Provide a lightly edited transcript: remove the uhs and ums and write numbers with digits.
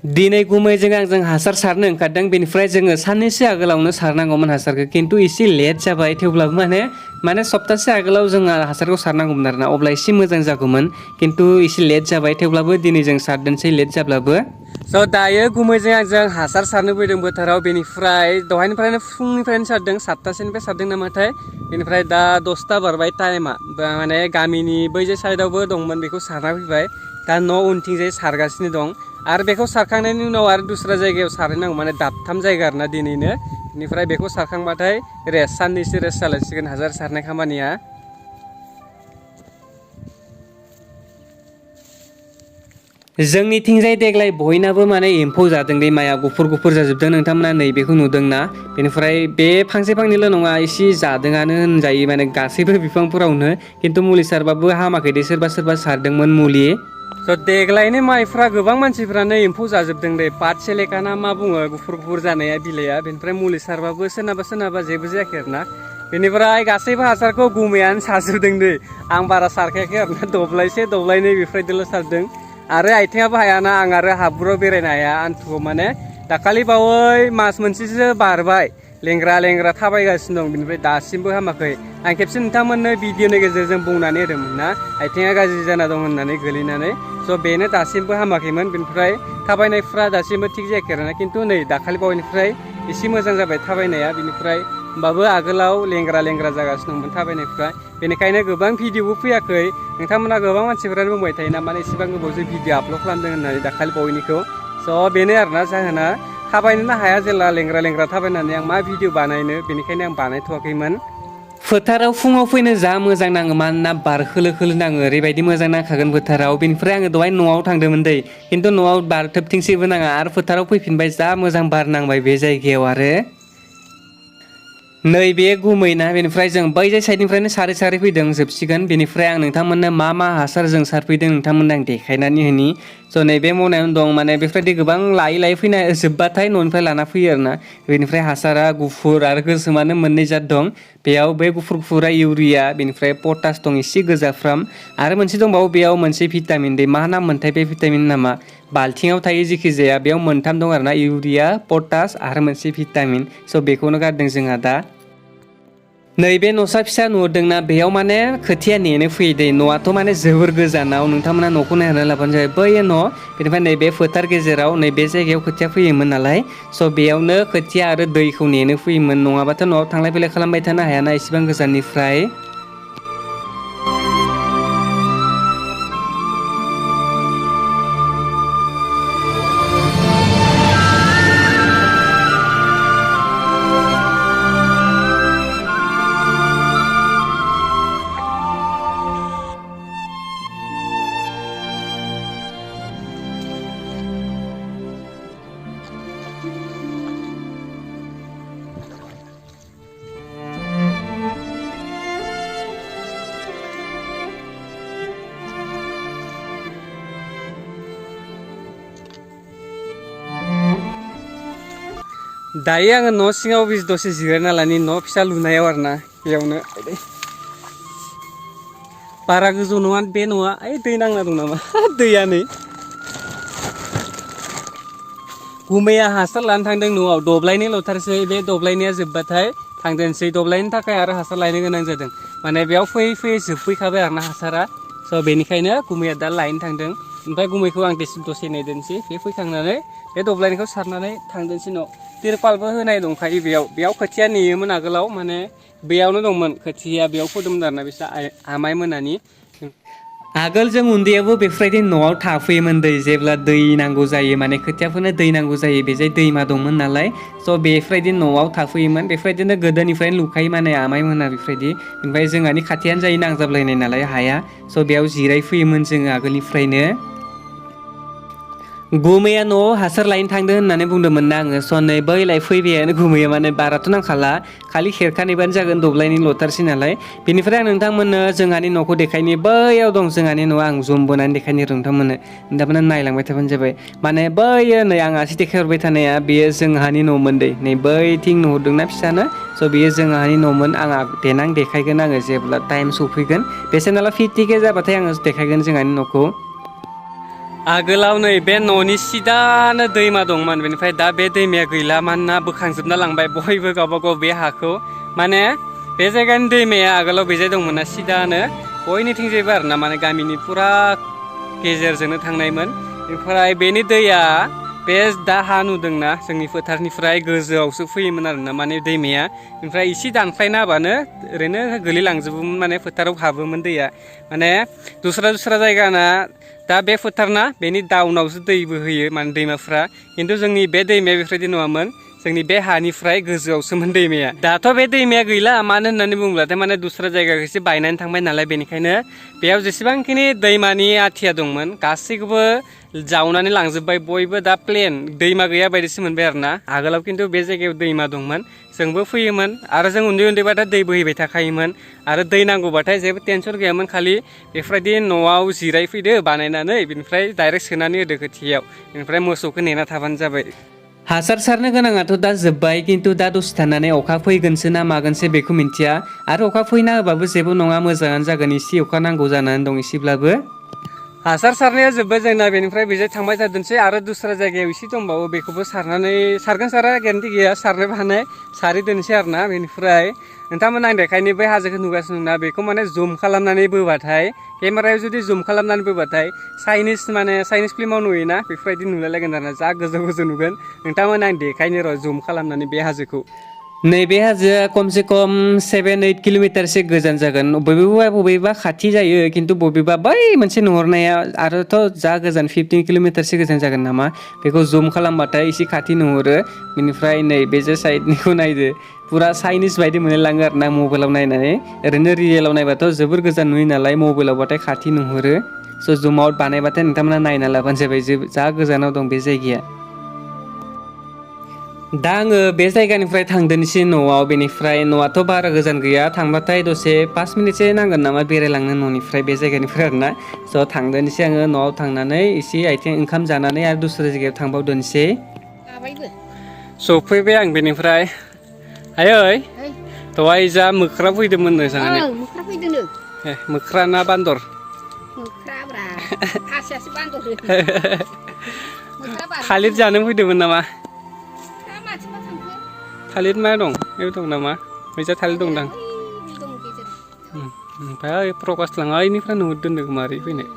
दिनै गुमैजों आंजों हासार सारनो ओंखारदों बेनिफ्राय जोङो साननैसो आगोलावनो सारनांगौमोन हासारखौ खिन्थु एसे लेट जाबाय थेवब्लाबो माने सप्तासे आगोलाव जोङो हासारखौ सारनांगौमोन आरोना अब्ला एसे मोजां जागौमोन खिन्थु एसे लेट जाबाय थेवब्लाबो दिनै जों सारदोंसै लेट जाब्लाबो स' दायो गुमैजों आंजों हासार सारनो फैदों बोथोराव बेनिफ्राय दहायनिफ्रायनो फुंनिफ्रायनो सारदों 7टासोनिफ्राय सारदों नामाथाय बेनिफ्राय दा 10टा बारबाय टाइमा माने गामिनि बै जे साइडआवबो दंमोन बेखौ सारना फैबाय दा न' उनथिंजाय सारगासिनो दं आरो बेखौ सारखांनायनि उनाव आरो दस्रा जायगायाव सारहैनांगौ माने दाबथाम जायगा आरोना दिनैनो बेनिफ्राय बेखौ सारखांबाथाय रेस्ट साननैसो रेस्ट जालायसिगोन हासार सारनाय खामानिया जोंनिथिंजाय देग्लाय बयनाबो माने एम्फौ जादों दे माइआ गुफुर गुफुर जाजोबदों नोंथांमोना नैबेखौ नुदोंना बेनिफ्राय बे फांसे फांनैल' नङा एसे जादोंआनो होनजायो माने गासैबो बिफांफोरावनो खिन्थु मुलि सारबाबो हामाखै दे सोरबा सोरबा सारदोंमोन मुलि स' देग्लायनि माइफ्रा गोबां मानसिफ्रानो एम्फौ जाजोबदों दे पात सेलेका ना मा बुङो गुफुर गुफुर जानाया बिलाइआ बेनिफ्राय मुलि सारबाबो सोरनाबा जेबो जायाखै आरोना बेनिफ्राय गासैबो हासारखौ गुमैयानो सारजोबदों दे आं बारा सारखायाखै आरोना दब्लायसे दब्लायनै बेफोरबायदिल' सारदों आरो आथिङाबो हायाना आं आरो हाब्रुआव बेरायनो हाया आन्थुआव माने दाखालि बावै मास मोनसेसो बारबाय लेंग्रा लेंग्रा थाबायगासिनो दं बेनिफ्राय दासिमबो हामाखै आं खेबसे नोंथांमोननो भिडिअनि गेजेरजों बुंनानै होदोंमोन ना आथिङा गाज्रि जाना दं होननानै गोलैनानै स' बेनो दासिमबो हामाखैमोन बेनिफ्राय थाबायनायफ्रा दासिमबो थिग जायाखै आरोना खिन्थु नै दाखालि बावैनिफ्राय एसे मोजां जाबाय थाबायनाया बेनिफ्राय होमबाबो आगोलाव लेंग्रा लेंग्रा जागासिनो दंमोन थाबायनायफ्रा बेनिखायनो गोबां भिडिअबो फैयाखै नोंथांमोना गोबां मानसिफोरानो बुंबाय थायोना माने एसेबां गोबावजों भिडिअ आपल'ड खालामदों होननानै दाखालि बावैनिखौ स' बेनो आरोना जाहोना थाबायनोनो हाया जेला लेंग्रा लेंग्रा थाबायनानै आं मा भिडिअ बानायनो बेनिखायनो आं बानायथ'वाखैमोन फोथाराव फुङाव फैनो जा मोजां नाङो मानोना बार खोलो खोलो नाङो ओरैबायदि मोजां नांखागोन फोथाराव बेनिफ्राय आङो दहाय न'आव थांदोंमोन दै खिन्थु न'आव बार थोबथिंसेबो नाङा आरो फोथाराव फैफिनबाय जा मोजां बार नांबाय बे जायगायाव आरो नैबे गुमैना बेनिफ्राय जों बै जाय साइडनिफ्रायनो सारै सारै फैदों जोबसिगोन बेनिफ्राय आं नोंथांमोननो मा हासार जों सारफैदों नोंथांमोननो आं देखायनानै होनि स' नैबे मनायावनो दं माने बेफोरबायदि गोबां लायै फैना जोब्बाथाय न'निफ्राय लाना फैयो आरोना बेनिफ्राय हासारा गुफुर आरो गोसोमानो मोननै जात दं बेयाव बे गुफुर गुफुरा इउरिया बेनिफ्राय पटास दं एसे गोजाफ्राम आरो मोनसे दंबावो बेयाव मोनसे भिटामिन दे मा नाम मोनथाय बे भिटामिन नामा बाल्थिङाव थायो जेखि जाया बेयाव मोनथाम दं आरोना इउरिया पटास आरो मोनसे भिटामिन स' बेखौनो गारदों जोंहा दा नैबे न'सा फिसा नुदोंना बेयाव माने खोथिया नेनो फैयो दे न'आथ' माने जोबोर गोजानाव नोंथांमोना न'खौ नायनानै लाबानो जाबाय बै न' बेनिफ्राय नैबे फोथार गेजेराव नैबे जायगायाव खोथिया फैयोमोन नालाय स' बेयावनो खोथिया आरो दैखौ नेनो फैयोमोन नङाबाथ' न'आव थांलाय फैलाय खालामबाय थानो हायाना इसेबां गोजाननिफ्राय दायो आङो न' सिङाव दसे जिरायना लानि न' फिसा लुनायाव आरोना बेयावनो बारा गोजौ नङा बे न'आ ओइ दै नांना दं नामा दैया नै गुमैया हासार लानो थांदों न'आव दब्लायनै ल'थारसै बे दब्लायनैया जोबबाथाय थांदोंसै दब्लायनि थाखाय आरो हासार लायनो गोनां जादों माने बेयाव फैयै फैयै जोबफैखाबाय आरोना हासारा स' बेनिखायनो गुमैया दा लायनो थांदों ओमफ्राय गुमैखौ आं दसे नेदोंसै बे फैखांनानै बे दब्लायनैखौ सारनानै थांदोंसै न' तिरपालबो होनाय दंखायो बेयाव खोथिया नेयोमोन आगोलाव माने बेयावनो दंमोन खोथिया बेयाव फोदोंमोन आरोना बिसोर आमाइ मोनानि आगोल जों उन्दैयावबो बेफोरबायदि न'आव थाफैयोमोन दै जेब्ला दै नांगौ जायो माने खोथियाफोरनो दै नांगौ जायो बेजाय दैमा दंमोन नालाय स' बेफोरबायदि न'आव थाफैयोमोन बेफोरबायदिनो गोदोनिफ्रायनो लुखायो माने आमाइ मोना बेफोरबायदि ओमफ्राय जोंहानि खाथियानो जायो नांजाबलायनाय नालाय हाया स' बेयाव जिरायफैयोमोन जोङो आगोलनिफ्रायनो गुमैया न'आव हासार लायनो थांदों होननानै बुंदोंमोन ना आङो स' नै बैलाय फैबायानो गुमैया माने बाराथ' नांखाला खालि खेरखानैबानो जागोन दब्लायनि लथारसै नालाय बेनिफ्राय आं नोंथांमोननो जोंहानि न'खौ देखायनि बैयाव दं जोंहानि न'आ आं जुम बोनानै देखायनि नोंथांमोननो नायलांबाय थाबानो जाबाय माने बैयो नै आं आसि देखायहरबाय थानाया बेयो जोंहानि न'मोन दै नै बैथिं नुहुरदोंना फिसानो स' बेयो जोंहानि न'मोन आंहा देनां देखायगोन आङो जेब्ला टाइम सफैगोन बे चेनेला 50K जाबाथाय आङो देखायगोन जोंहानि न'खौ आगोलाव नै बे न'नि सिदानो दैमा दंमोन बेनिफ्राय दा बे दैमाया गैला मानोना बोखांजोबना लांबाय बयबो गावबा गाव बे हाखौ माने बे जायगानि दैमाया आगोलाव बेजाय दंमोन ना सिदानो बयनिथिंजायबो आरो ना माने गामिनि फुरा गेजेरजोंनो थांनायमोन ओमफ्राय बेनि दैया बे दा हा नुदोंना जोंनि फोथारनिफ्राय गोजौआवसो फैयोमोन आरोना माने दैमाया ओमफ्राय इसे दानख्लायना होबानो ओरैनो गोलैलांजोबोमोन माने फोथाराव हाबोमोन दैया माने दस्रा जायगाना दा बे फोथारना बेनि डाउनावसो दै बोहैयो माने दैमाफ्रा खिन्थु जोंनि बे दैमाया बेफोरबायदि नङामोन जोंनि बे हानिफ्राय गोजौआवसोमोन दैमाया दाथ' बे दैमाया गैला मानो होननानै बुङोब्लाथाय माने दस्रा जायगाखौसो बायनानै थांबाय नालाय बेनिखायनो बेयाव जेसेबांखिनि दैमानि आथिया दंमोन गासैखौबो जावनानै लांजोब्बाय बयबो दा प्लेन दैमा गैया बायदिसो मोनबाय आरो ना आगोलाव खिन्थु बे जायगायाव दैमा दंमोन जोंबो फैयोमोन आरो जों उन्दैबाथाय दै बोहैबाय थाखायोमोन आरो दै नांगौबाथाय जेबो टेनसन गैयामोन खालि बेफोरबायदि न'आव जिरायफैदो बानायनानै बेनिफ्राय डाइरेक्ट सोनानै होदो खोथियाव बेनिफ्राय मोसौखौ नेना थाबानो जाबाय हासार सारनो गोनाङाथ' दा जोब्बाय खिन्थु दा दसे थानानै अखा फैगोनसो ना मागोनसो बेखौ मिन्थिया आरो अखा फैना होबाबो जेबो नङा मोजाङानो जागोन एसे अखा नांगौ जानानै दं एसेब्लाबो हासार सारनाया जोब्बाय जोंना बेनिफ्राय बेजों थांबाय थादोंसै आरो दस्रा जायगायाव एसे दंबावो बेखौबो सारनानै सारगोन सारा गेरेन्टि गैया सारनोबो हानाय सारै दोनसै आरो ना बेनिफ्राय नोंथांमोन आं देखायनो बै हाजोखौ नुगासिनो दंना बेखौ माने जुम खालामनानै बोबाथाय केमेरायाव जुदि जुम खालामनानै बोबाथाय चाइनिस फिल्माव नुयोना बेफोरबायदि नुलायलायगोन आरोना जा गोजौ नुगोन नोंथांमोन आं देखायनो र' जुम खालामनानै बे हाजोखौ नैबे हाजोआ खमसे खम 7-8 किल'मिटारसो गोजान जागोन बबेबा खाथि जायो खिन्थु बबेबा बै मोनसे नुहरनाया आरोथ' जा गोजान 15 किल'मिटारसो गोजान जागोन नामा बेखौ जुम खालामबाथाय एसे खाथि नुहुरो बेनिफ्राय नै बे जे साइडनिखौ नायदो पुरा चाइनिस बायदि मोनलायलाङो आरो ना मबाइलाव नायनानै ओरैनो रियेलाव नायबाथ' जोबोर गोजान नुयो नालाय मबाइलावबाथाय खाथि नुहुरो स' जुम आउट बानायबाथाय नोंथांमोना नायना लाबानो जाबाय जा गोजानाव दं बे जायगाया दा आङो बे जायगानिफ्राय थांदोंसै न'आव बेनिफ्राय न'आथ' बारा गोजान गैया थांबाथाय दसे 5 मिनिटसो नांगोन नामा बेरायलांनो न'निफ्राय बे जायगानिफ्राय आरोना स' थांदोंसै आङो न'आव थांनानै एसे आथिं ओंखाम जानानै आरो दस्रा जायगायाव थांबावदोंसै सफैबाय आं बेनिफ्राय आयै दहाय जा मोख्रा फैदोंमोन नो जानानै मोख्रा फैदोंनो मोख्रा ना बान्दर मोख्राब्रा खासेयासो बान्दर थालिर जानो फैदोंमोन नामा थालिर मा दं बेयाव दं नामा मैजा थालिर दंदां ओमफ्राय प्रकाश लाङा इनिफ्राय नुहुरदों मारै फैनाय